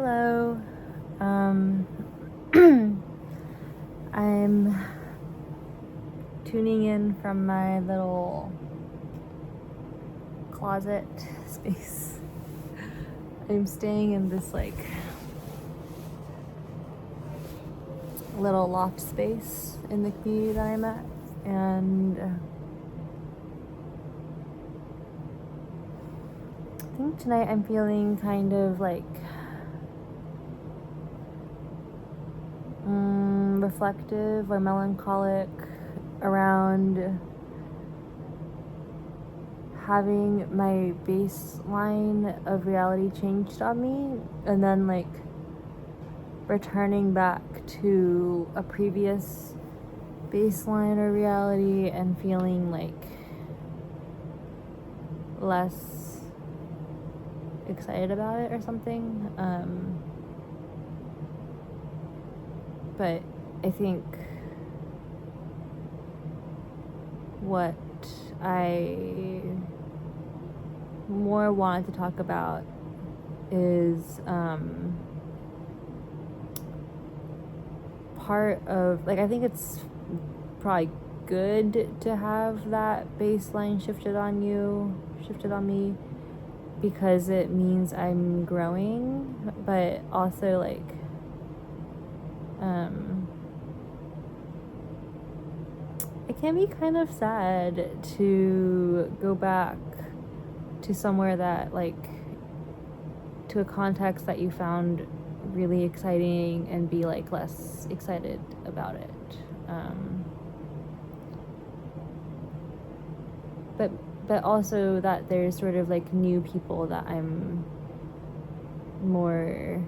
Hello. I'm tuning in from my little closet space. I'm staying in this little loft space in the community that I'm at, and I think tonight I'm feeling kind of reflective or melancholic around having my baseline of reality changed on me, and then returning back to a previous baseline or reality and feeling less excited about it or something. But I think what I more wanted to talk about is part of I think it's probably good to have that baseline shifted on me, because it means I'm growing, but also it can be kind of sad to go back to somewhere that to a context that you found really exciting and be less excited about it. But also that there's sort of new people that I'm more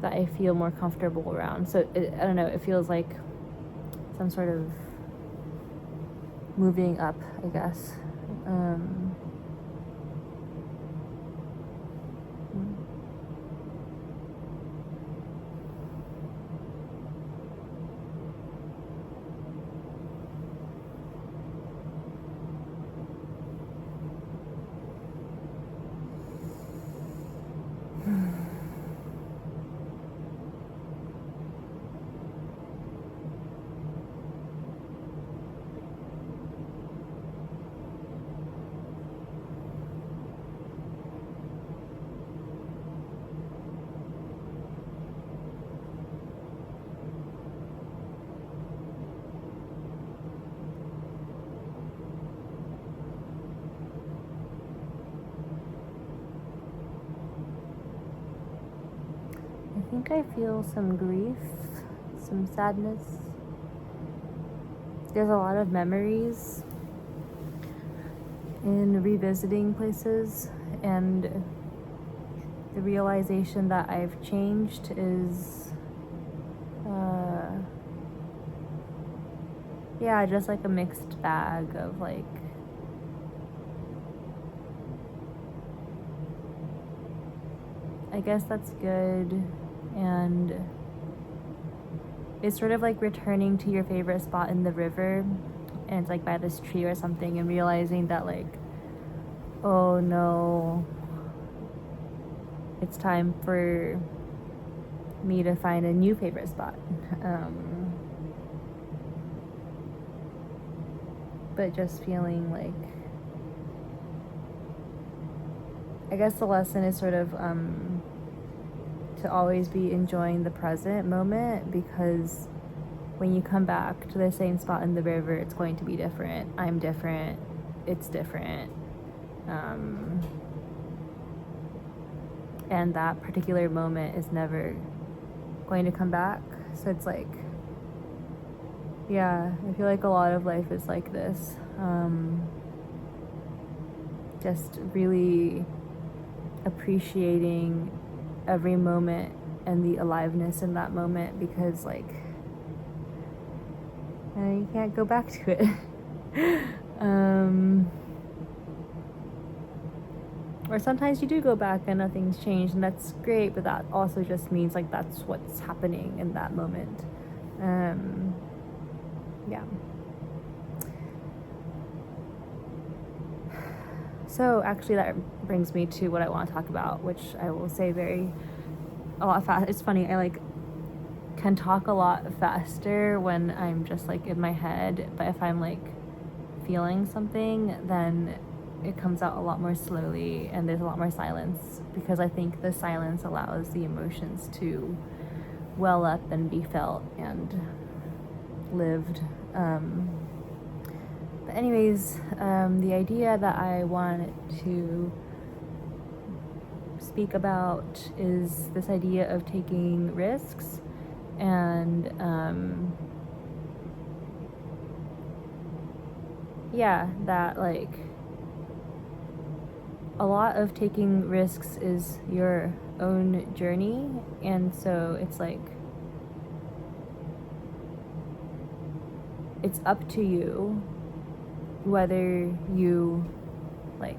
that I feel more comfortable around. So I don't know, it feels like some sort of moving up, I guess. I think I feel some grief, some sadness. There's a lot of memories in revisiting places, and the realization that I've changed is just a mixed bag of I guess that's good, and it's sort of returning to your favorite spot in the river, and it's by this tree or something, and realizing that oh no, it's time for me to find a new favorite spot. But just feeling I guess the lesson is sort of to always be enjoying the present moment, because when you come back to the same spot in the river, it's going to be different. I'm different. It's different. And that particular moment is never going to come back. So it's I feel a lot of life is like this. Just really appreciating every moment and the aliveness in that moment, because you can't go back to it. Or sometimes you do go back and nothing's changed, and that's great, but that also just means that's what's happening in that moment. So actually that brings me to what I want to talk about, which I will say a lot fast. It's funny, I like can talk a lot faster when I'm just like in my head, but if I'm like feeling something, then it comes out a lot more slowly and there's a lot more silence, because I think the silence allows the emotions to well up and be felt and lived. But anyways, the idea that I wanted to speak about is this idea of taking risks, and that like a lot of taking risks is your own journey, and so it's like it's up to you whether you like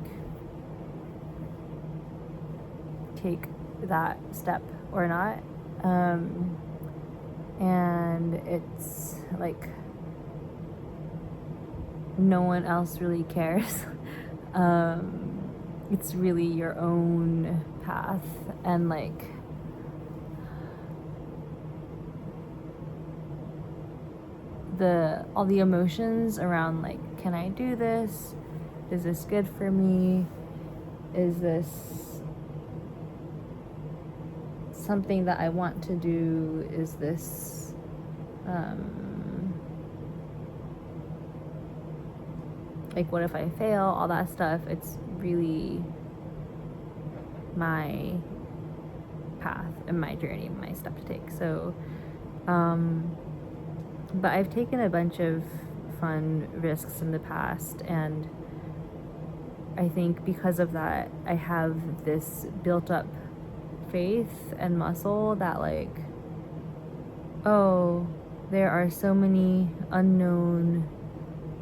take that step or not. And it's like no one else really cares. It's really your own path, and like all the emotions around like, can I do this? Is this good for me? Is this something that I want to do? Is this like, what if I fail? All that stuff. It's really my path and my journey, my step to take. So but I've taken a bunch of fun risks in the past, and I think because of that I have this built up faith and muscle that like, oh, there are so many unknown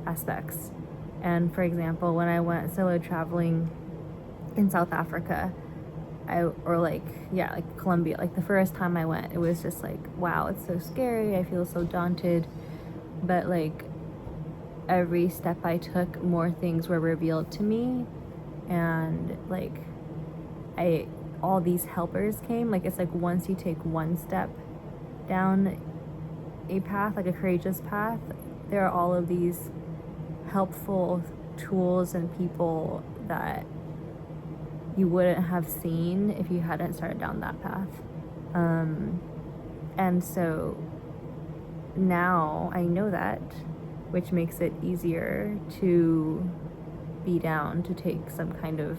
aspects. And for example, when I went solo traveling in South Africa, like Colombia, like the first time I went, it was just like, wow, it's so scary, I feel so daunted. But like every step I took, more things were revealed to me, and like all these helpers came. Like it's like once you take one step down a path, like a courageous path, there are all of these helpful tools and people that you wouldn't have seen if you hadn't started down that path. And so now I know that, which makes it easier to be down to take some kind of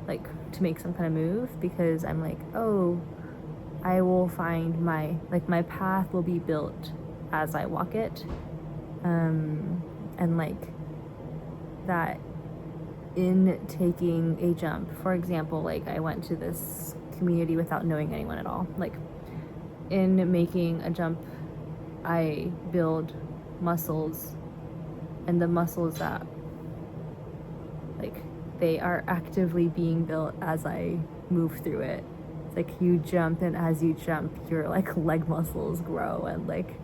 like, to make some kind of move, because I'm like, oh, I will find my path will be built as I walk it. And like that in taking a jump, for example, like I went to this community without knowing anyone at all. Like in making a jump, I build muscles, and the muscles that like they are actively being built as I move through it. It's like you jump, and as you jump, your like leg muscles grow, and like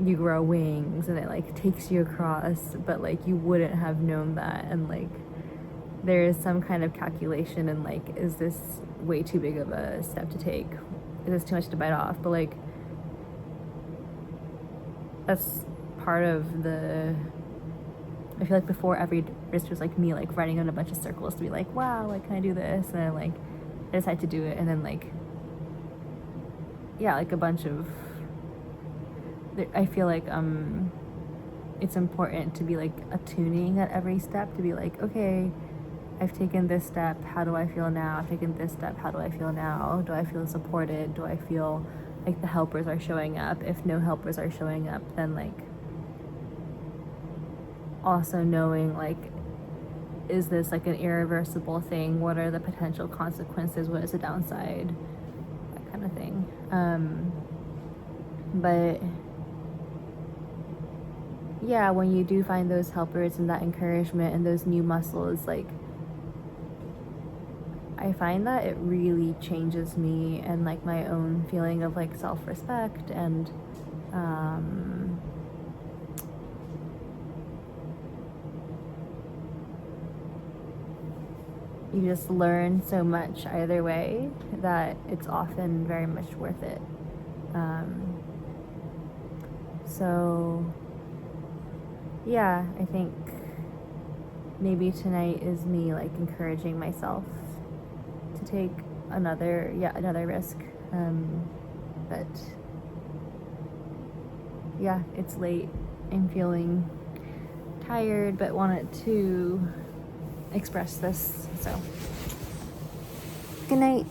you grow wings, and it like takes you across, but like you wouldn't have known that. And like there is some kind of calculation, and like, is this way too big of a step to take? Is this too much to bite off? But like that's part of the, I feel like before every risk was like me like running in a bunch of circles to be like, wow, like can I do this? And then like I decided to do it, and then like like a bunch of, I feel like it's important to be like attuning at every step, to be like, okay, I've taken this step, how do I feel now? I've taken this step, how do I feel now? Do I feel supported? Do I feel like the helpers are showing up? If no helpers are showing up, then like also knowing like, is this like an irreversible thing? What are the potential consequences? What is the downside? That kind of thing. But yeah, when you do find those helpers and that encouragement and those new muscles, like I find that it really changes me and like my own feeling of like self-respect, and you just learn so much either way that it's often very much worth it. So yeah, I think maybe tonight is me like encouraging myself to take another risk. But yeah, it's late. I'm feeling tired, but wanted to express this. So good night.